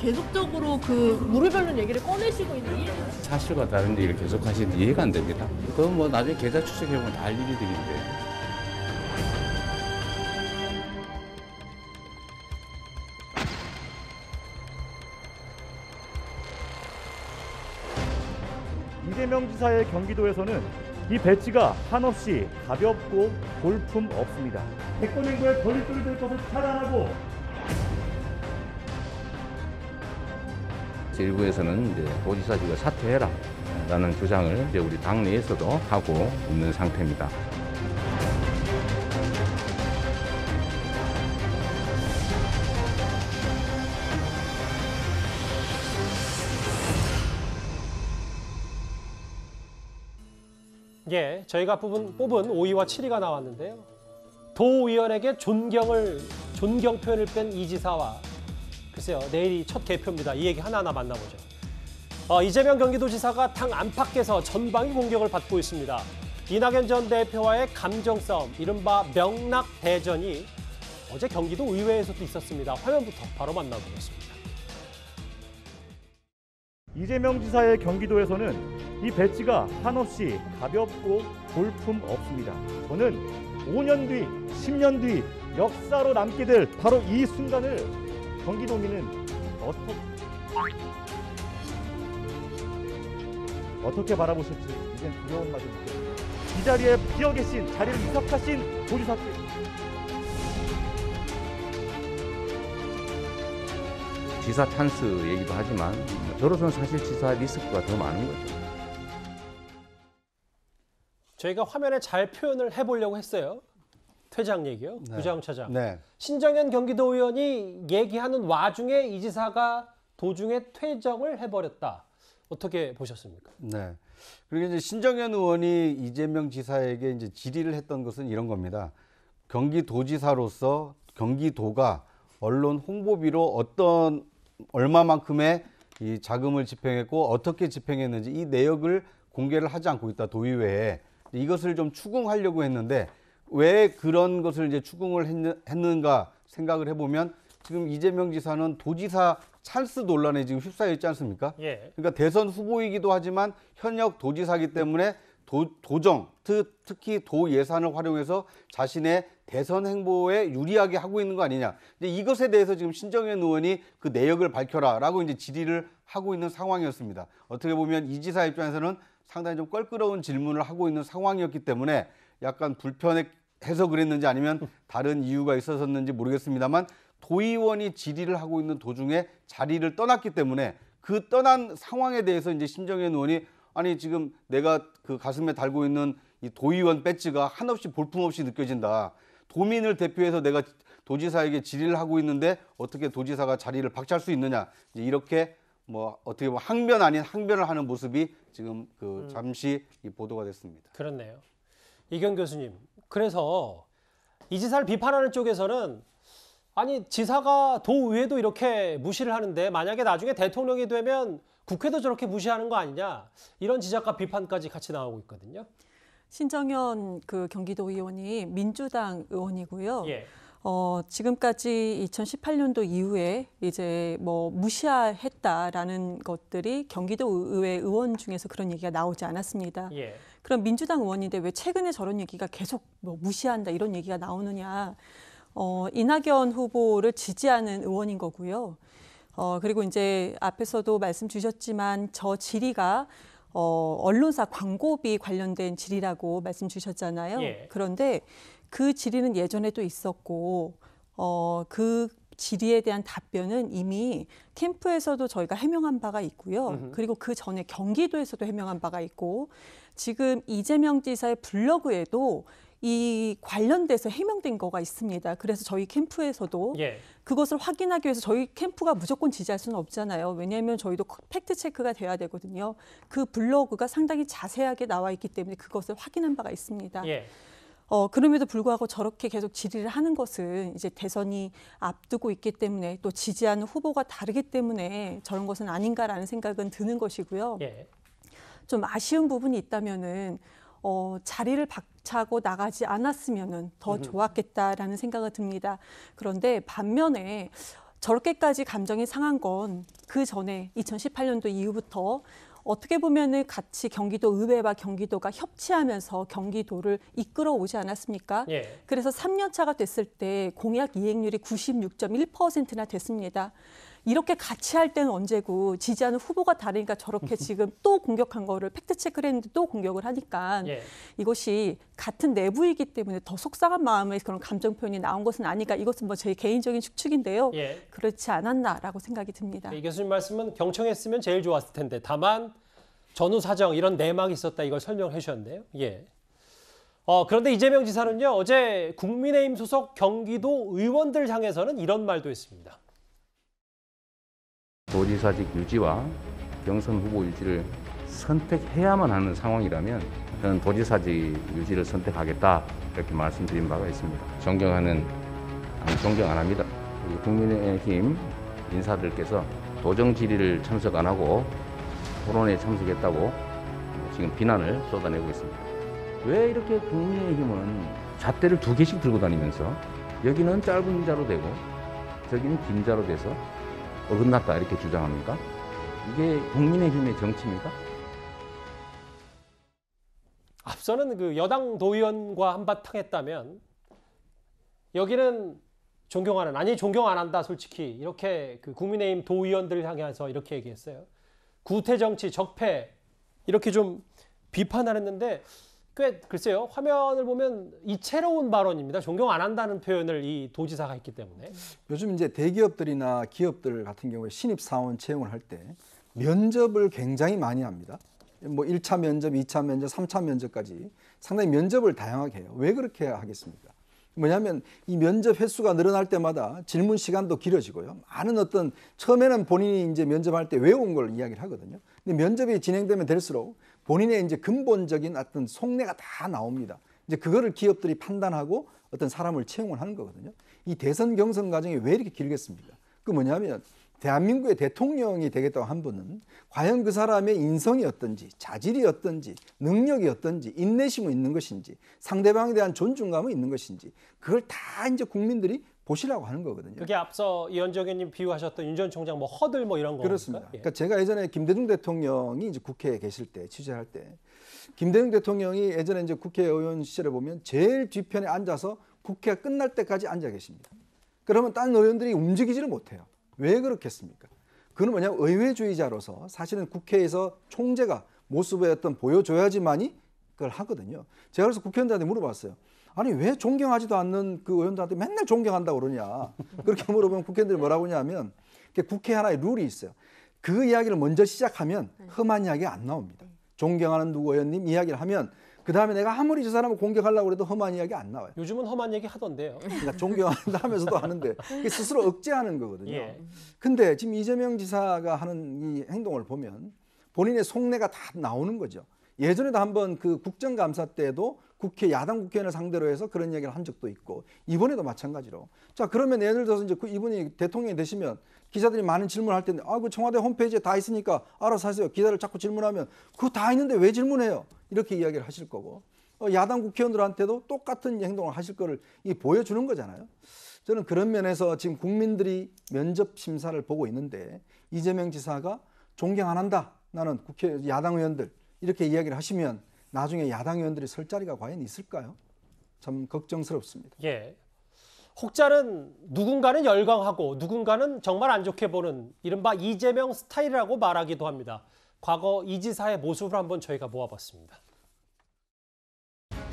계속적으로 그 무료별론 얘기를 꺼내시고 있는 이유는? 사실과 다른 얘기를 계속 하시는데 이해가 안 됩니다. 그건 뭐 나중에 계좌 추적해보면 다 알 일들인데. 이재명 지사의 경기도에서는 이 배지가 한없이 가볍고 볼품 없습니다. 대권 행보에 걸림돌이 될 것을 차단하고 일부에서는 이제 도지사직을 사퇴해라 라는 주장을 이제 우리 당내에서도 하고 있는 상태입니다. 예, 저희가 뽑은 5위와 7위가 나왔는데요. 도의원에게 존경 표현을 뺀 이 지사와 글쎄요, 내일이 첫 개표입니다. 이 얘기 하나하나 만나보죠. 이재명 경기도지사가 당 안팎에서 전방위 공격을 받고 있습니다. 이낙연 전 대표와의 감정 싸움, 이른바 명락대전이 어제 경기도 의회에서도 있었습니다. 화면부터 바로 만나보겠습니다. 이재명 지사의 경기도에서는 이 배지가 한없이 가볍고 볼품 없습니다. 저는 5년 뒤, 10년 뒤 역사로 남게 될 바로 이 순간을 경기도민은 어떻게 바라보실지 이젠 두려운 마음이 듭니다. 이 자리에 비어 계신, 자리를 이석하신 도지사께 지사 찬스 얘기도 하지만 저로서는 사실 지사 리스크가 더 많은 거죠. 저희가 화면에 잘 표현을 해보려고 했어요. 퇴장 얘기요. 네. 부장 차장. 네. 신정현 경기도 의원이 얘기하는 와중에 이 지사가 도중에 퇴정을 해버렸다. 어떻게 보셨습니까? 네. 그리고 이제 신정현 의원이 이재명 지사에게 이제 질의를 했던 것은 이런 겁니다. 경기도지사로서 경기도가 언론 홍보비로 얼마만큼의 이 자금을 집행했고 어떻게 집행했는지 이 내역을 공개를 하지 않고 있다, 도의회에. 이것을 좀 추궁하려고 했는데 왜 그런 것을 이제 추궁을 했는가 생각을 해보면 지금 이재명 지사는 도지사 찬스 논란에 지금 휩싸여 있지 않습니까? 예. 그러니까 대선 후보이기도 하지만 현역 도지사이기 때문에 도정, 특히 도 예산을 활용해서 자신의 대선 행보에 유리하게 하고 있는 거 아니냐. 이제 이것에 대해서 지금 신정현 의원이 그 내역을 밝혀라라고 이제 질의를 하고 있는 상황이었습니다. 어떻게 보면 이 지사 입장에서는 상당히 좀 껄끄러운 질문을 하고 있는 상황이었기 때문에 약간 불편해서 그랬는지 아니면 다른 이유가 있었는지 모르겠습니다만 도의원이 질의를 하고 있는 도중에 자리를 떠났기 때문에 그 떠난 상황에 대해서 이제 신정현 의원이 아니 지금 내가 그 가슴에 달고 있는 이 도의원 배지가 한없이 볼품없이 느껴진다. 도민을 대표해서 내가 도지사에게 질의를 하고 있는데 어떻게 도지사가 자리를 박차할 수 있느냐. 이제 이렇게 뭐 어떻게 보면 항변 아닌 항변을 하는 모습이 지금 그 잠시 이 보도가 됐습니다. 그렇네요. 이경 교수님, 그래서 이 지사를 비판하는 쪽에서는 아니 지사가 도의회도 이렇게 무시를 하는데 만약에 나중에 대통령이 되면 국회도 저렇게 무시하는 거 아니냐 이런 지적과 비판까지 같이 나오고 있거든요. 신정현 그 경기도 의원이 민주당 의원이고요. 예. 지금까지 2018년도 이후에 이제 뭐 무시했다라는 것들이 경기도 의회 의원 중에서 그런 얘기가 나오지 않았습니다. 예. 그럼 민주당 의원인데 왜 최근에 저런 얘기가 계속 뭐 무시한다 이런 얘기가 나오느냐? 이낙연 후보를 지지하는 의원인 거고요. 그리고 이제 앞에서도 말씀 주셨지만 저 질의가 언론사 광고비 관련된 질의라고 말씀 주셨잖아요. 예. 그런데 그 질의는 예전에도 있었고 그 질의에 대한 답변은 이미 캠프에서도 저희가 해명한 바가 있고요. 그리고 그 전에 경기도에서도 해명한 바가 있고 지금 이재명 지사의 블로그에도 이 관련돼서 해명된 거가 있습니다. 그래서 저희 캠프에서도 예. 그것을 확인하기 위해서 저희 캠프가 무조건 지지할 수는 없잖아요. 왜냐하면 저희도 팩트 체크가 돼야 되거든요. 그 블로그가 상당히 자세하게 나와 있기 때문에 그것을 확인한 바가 있습니다. 예. 그럼에도 불구하고 저렇게 계속 질의를 하는 것은 이제 대선이 앞두고 있기 때문에 또 지지하는 후보가 다르기 때문에 저런 것은 아닌가라는 생각은 드는 것이고요. 예. 좀 아쉬운 부분이 있다면은 자리를 박차고 나가지 않았으면은 더 좋았겠다라는 생각이 듭니다. 그런데 반면에 저렇게까지 감정이 상한 건 그 전에 2018년도 이후부터 어떻게 보면은 같이 경기도 의회와 경기도가 협치하면서 경기도를 이끌어 오지 않았습니까? 예. 그래서 3년 차가 됐을 때 공약 이행률이 96.1%나 됐습니다. 이렇게 같이 할 때는 언제고 지지하는 후보가 다르니까 저렇게 지금 또 공격한 거를 팩트체크를 했는데 또 공격을 하니까 예. 이것이 같은 내부이기 때문에 더 속상한 마음의 그런 감정 표현이 나온 것은 아니까 이것은 뭐 제 개인적인 추측인데요. 예. 그렇지 않았나라고 생각이 듭니다. 이 교수님 말씀은 경청했으면 제일 좋았을 텐데 다만 전후 사정 이런 내막이 있었다 이걸 설명해 주셨네요. 예. 그런데 이재명 지사는요 어제 국민의힘 소속 경기도 의원들 향해서는 이런 말도 했습니다. 도지사직 유지와 경선 후보 유지를 선택해야만 하는 상황이라면 저는 도지사직 유지를 선택하겠다 이렇게 말씀드린 바가 있습니다. 존경 안 합니다. 우리 국민의힘 인사들께서 도정 질의를 참석 안 하고 토론에 참석했다고 지금 비난을 쏟아내고 있습니다. 왜 이렇게 국민의힘은 잣대를 2개씩 들고 다니면서 여기는 짧은 자로 되고 저기는 긴 자로 돼서 어긋났다 이렇게 주장합니까? 이게 국민의힘의 정치입니까? 앞서는 그 여당 도의원과 한바탕 했다면 여기는 존경하는 아니 존경 안 한다 솔직히 이렇게 그 국민의힘 도의원들 향해서 이렇게 얘기했어요. 구태 정치 적폐 이렇게 좀 비판을 했는데 꽤 글쎄요 화면을 보면 이채로운 발언입니다. 존경 안 한다는 표현을 이 도지사가 했기 때문에 요즘 이제 대기업들이나 기업들 같은 경우에 신입 사원 채용을 할 때 면접을 굉장히 많이 합니다. 뭐 1차 면접, 2차 면접, 3차 면접까지 상당히 면접을 다양하게 해요. 왜 그렇게 하겠습니까? 뭐냐면 이 면접 횟수가 늘어날 때마다 질문 시간도 길어지고요. 많은 어떤 처음에는 본인이 이제 면접할 때 외운 걸 이야기를 하거든요. 근데 면접이 진행되면 될수록 본인의 이제 근본적인 어떤 속내가 다 나옵니다. 이제 그거를 기업들이 판단하고 어떤 사람을 채용을 하는 거거든요. 이 대선 경선 과정이 왜 이렇게 길겠습니까? 그 뭐냐면 대한민국의 대통령이 되겠다고 한 분은 과연 그 사람의 인성이 어떤지, 자질이 어떤지, 능력이 어떤지, 인내심이 있는 것인지, 상대방에 대한 존중감이 있는 것인지 그걸 다 이제 국민들이 보시라고 하는 거거든요. 그게 앞서 이현정 의원님 비유하셨던 윤 전 총장 뭐 허들 뭐 이런 거 그렇습니다. 예. 그러니까 제가 예전에 김대중 대통령이 이제 국회에 계실 때 취재할 때 김대중 대통령이 예전에 이제 국회의원 시절에 보면 제일 뒤편에 앉아서 국회가 끝날 때까지 앉아 계십니다. 그러면 다른 의원들이 움직이지를 못해요. 왜 그렇겠습니까? 그건 뭐냐면 의회주의자로서 사실은 국회에서 총재가 모습의 어떤 보여줘야지만이 그걸 하거든요. 제가 그래서 국회의원들한테 물어봤어요. 아니 왜 존경하지도 않는 그 의원들한테 맨날 존경한다고 그러냐. 그렇게 물어보면 국회의원들이 뭐라고 하냐면 국회 하나의 룰이 있어요. 그 이야기를 먼저 시작하면 험한 이야기가 안 나옵니다. 존경하는 누구 의원님 이야기를 하면 그 다음에 내가 아무리 저 사람을 공격하려고 해도 험한 이야기 안 나와요. 요즘은 험한 얘기 하던데요. 그러니까 존경한다 하면서도 하는데 이게 스스로 억제하는 거거든요. 예. 근데 지금 이재명 지사가 하는 이 행동을 보면 본인의 속내가 다 나오는 거죠. 예전에도 한번 그 국정감사 때도 국회 야당 국회의원을 상대로 해서 그런 이야기를 한 적도 있고 이번에도 마찬가지로. 자 그러면 예를 들어서 이제 이분이 대통령이 되시면 기자들이 많은 질문을 할 텐데 그 청와대 홈페이지에 다 있으니까 알아서 하세요. 기자들 자꾸 질문하면 그거 다 있는데 왜 질문해요? 이렇게 이야기를 하실 거고 야당 국회의원들한테도 똑같은 행동을 하실 거를 보여주는 거잖아요. 저는 그런 면에서 지금 국민들이 면접 심사를 보고 있는데 이재명 지사가 존경 안 한다. 나는 국회 야당 의원들 이렇게 이야기를 하시면 나중에 야당 의원들이 설 자리가 과연 있을까요? 참 걱정스럽습니다. 예. 혹자는 누군가는 열광하고 누군가는 정말 안 좋게 보는 이른바 이재명 스타일이라고 말하기도 합니다. 과거 이 지사의 모습을 한번 저희가 모아봤습니다.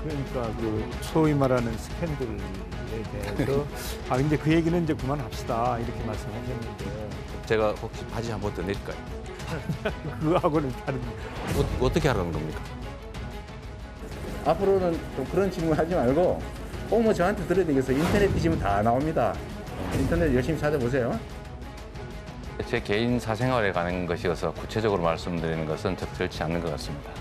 그러니까 그 소위 말하는 스캔들에 대해서 근데 그 얘기는 이제 그만합시다 이렇게 말씀하셨는데 제가 혹시 바지 한 번 더 내릴까요? 그거하고는 다른. 어떻게 하라는 겁니까? 앞으로는 좀 그런 질문 하지 말고 꼭 뭐 저한테 들어야 되겠어요. 인터넷 뒤지면 다 나옵니다. 인터넷 열심히 찾아보세요. 제 개인 사생활에 관한 것이어서 구체적으로 말씀드리는 것은 적절치 않는 것 같습니다.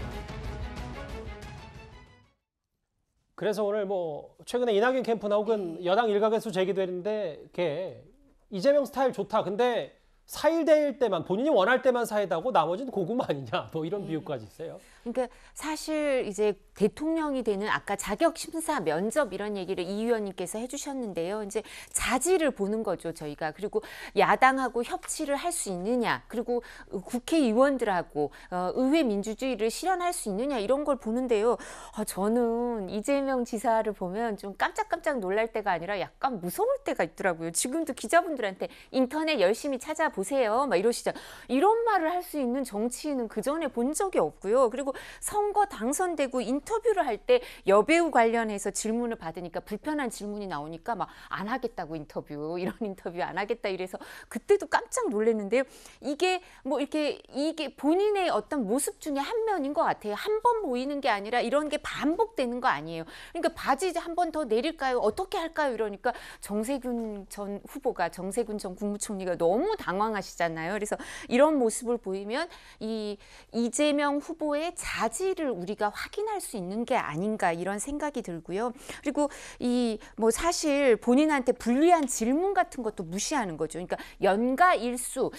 그래서 오늘 뭐 최근에 이낙연 캠프나 혹은 여당 일각에서 제기되는데 이게 이재명 스타일 좋다. 근데 사일될 때만 본인이 원할 때만 사이다고 나머지는 고구마 아니냐 뭐 이런 비유까지 있어요. 그러니까 사실 이제 대통령이 되는 아까 자격 심사 면접 이런 얘기를 이 의원님께서 해주셨는데요. 이제 자질을 보는 거죠, 저희가. 그리고 야당하고 협치를 할 수 있느냐, 그리고 국회의원들하고 의회 민주주의를 실현할 수 있느냐 이런 걸 보는데요. 저는 이재명 지사를 보면 좀 깜짝깜짝 놀랄 때가 아니라 약간 무서울 때가 있더라고요. 지금도 기자분들한테 인터넷 열심히 찾아보세요, 막 이러시잖아요. 이런 말을 할 수 있는 정치인은 그 전에 본 적이 없고요. 그리고 선거 당선되고 인터뷰를 할 때 여배우 관련해서 질문을 받으니까 불편한 질문이 나오니까 막 안 하겠다고 인터뷰, 이런 인터뷰 안 하겠다 이래서 그때도 깜짝 놀랐는데요. 이게 뭐 이게 본인의 어떤 모습 중에 한 면인 것 같아요. 한 번 보이는 게 아니라 이런 게 반복되는 거 아니에요. 그러니까 바지 이제 한 번 더 내릴까요? 어떻게 할까요? 이러니까 정세균 전 후보가, 정세균 전 국무총리가 너무 당황하시잖아요. 그래서 이런 모습을 보이면 이재명 후보의 자질을 우리가 확인할 수 있는 게 아닌가 이런 생각이 들고요. 그리고 뭐 사실 본인한테 불리한 질문 같은 것도 무시하는 거죠. 그러니까 연가 일수,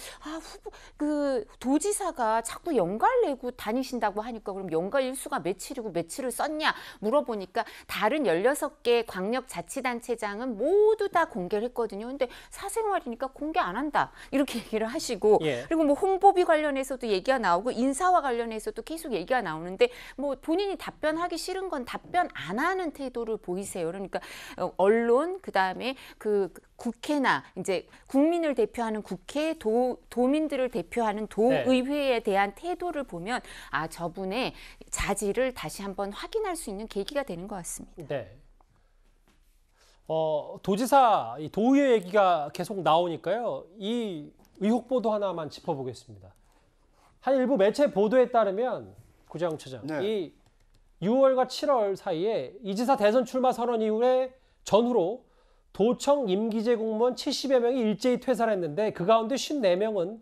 그 도지사가 자꾸 연가를 내고 다니신다고 하니까 그럼 연가 일수가 며칠이고 며칠을 썼냐 물어보니까 다른 16개 광역자치단체장은 모두 다 공개를 했거든요. 근데 사생활이니까 공개 안 한다 이렇게 얘기를 하시고 그리고 뭐 홍보비 관련해서도 얘기가 나오고 인사와 관련해서도 계속 얘기가 나오는데 뭐 본인이 답변하기 싫은 건 답변 안 하는 태도를 보이세요. 그러니까 언론 그다음에 그 국회나 이제 국민을 대표하는 국회, 도민들을 대표하는 도의회에 대한 태도를 보면 저분의 자질을 다시 한번 확인할 수 있는 계기가 되는 것 같습니다. 네. 도지사, 도의회 얘기가 계속 나오니까요. 이 의혹 보도 하나만 짚어보겠습니다. 한 일부 매체 보도에 따르면 구자영 처장, 이 6월과 7월 사이에 이 지사 대선 출마 선언 이후에 전후로 도청 임기제 공무원 70여 명이 일제히 퇴사를 했는데 그 가운데 54명은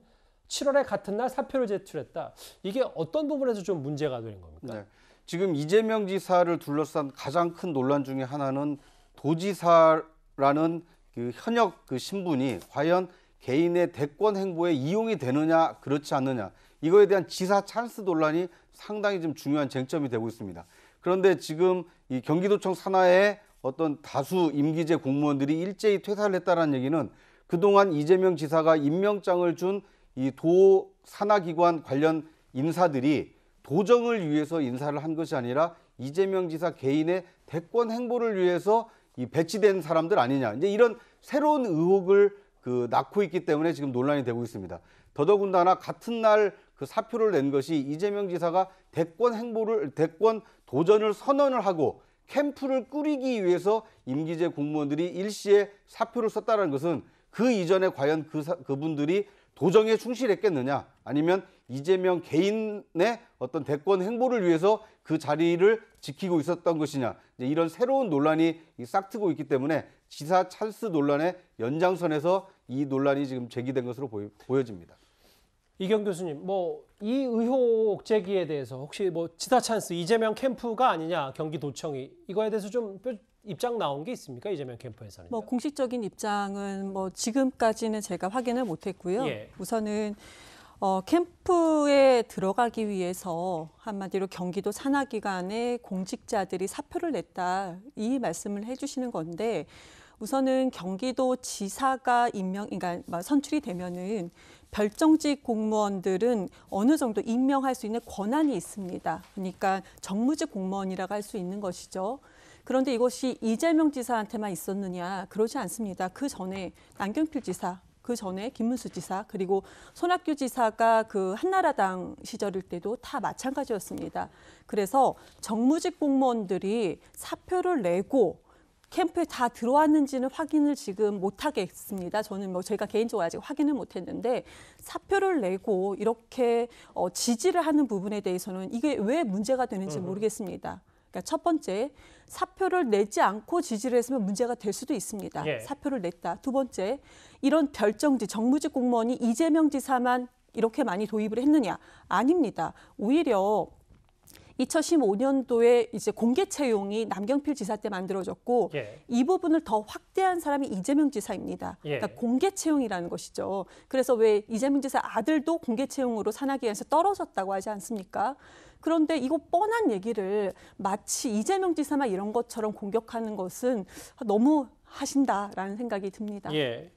7월에 같은 날 사표를 제출했다. 이게 어떤 부분에서 좀 문제가 되는 겁니까? 네. 지금 이재명 지사를 둘러싼 가장 큰 논란 중에 하나는 도지사라는 그 현역 그 신분이 과연 개인의 대권 행보에 이용이 되느냐 그렇지 않느냐 이거에 대한 지사 찬스 논란이 상당히 좀 중요한 쟁점이 되고 있습니다. 그런데 지금 이 경기도청 산하에 어떤 다수 임기제 공무원들이 일제히 퇴사를 했다는 얘기는 그동안 이재명 지사가 임명장을 준 이 도 산하기관 관련 인사들이 도정을 위해서 인사를 한 것이 아니라 이재명 지사 개인의 대권 행보를 위해서 이 배치된 사람들 아니냐. 이제 이런 새로운 의혹을 낳고 있기 때문에 지금 논란이 되고 있습니다. 더더군다나 같은 날 그 사표를 낸 것이 이재명 지사가 대권 도전을 선언을 하고 캠프를 꾸리기 위해서 임기제 공무원들이 일시에 사표를 썼다는 것은 그 이전에 과연 그분들이 도정에 충실했겠느냐 아니면 이재명 개인의 어떤 대권 행보를 위해서 그 자리를 지키고 있었던 것이냐 이런 새로운 논란이 싹트고 있기 때문에 지사 찬스 논란의 연장선에서 이 논란이 지금 제기된 것으로 보여집니다. 이경 교수님, 뭐 이 의혹 제기에 대해서 혹시 뭐 지사 찬스 이재명 캠프가 아니냐 경기도청이 이거에 대해서 좀 입장 나온 게 있습니까? 이재명 캠프에서는? 뭐 공식적인 입장은 뭐 지금까지는 제가 확인을 못했고요. 우선은 캠프에 들어가기 위해서 한마디로 경기도 산하기관의 공직자들이 사표를 냈다 이 말씀을 해주시는 건데 우선은 경기도 지사가 그러니까 선출이 되면은 별정직 공무원들은 어느 정도 임명할 수 있는 권한이 있습니다. 그러니까 정무직 공무원이라고 할 수 있는 것이죠. 그런데 이것이 이재명 지사한테만 있었느냐? 그러지 않습니다. 그 전에 남경필 지사, 그 전에 김문수 지사, 그리고 손학규 지사가 그 한나라당 시절일 때도 다 마찬가지였습니다. 그래서 정무직 공무원들이 사표를 내고 캠프에 다 들어왔는지는 확인을 지금 못하겠습니다. 저는 뭐 제가 개인적으로 아직 확인을 못했는데 사표를 내고 이렇게 지지를 하는 부분에 대해서는 이게 왜 문제가 되는지 모르겠습니다. 그러니까 첫 번째, 사표를 내지 않고 지지를 했으면 문제가 될 수도 있습니다. 사표를 냈다. 두 번째, 이런 별정직, 정무직 공무원이 이재명 지사만 이렇게 많이 도입을 했느냐? 아닙니다. 오히려 2015년도에 이제 공개 채용이 남경필 지사 때 만들어졌고 예. 이 부분을 더 확대한 사람이 이재명 지사입니다. 예. 그러니까 공개 채용이라는 것이죠. 그래서 왜 이재명 지사 아들도 공개 채용으로 산하기관에서 떨어졌다고 하지 않습니까? 그런데 이거 뻔한 얘기를 마치 이재명 지사만 이런 것처럼 공격하는 것은 너무 하신다라는 생각이 듭니다. 예.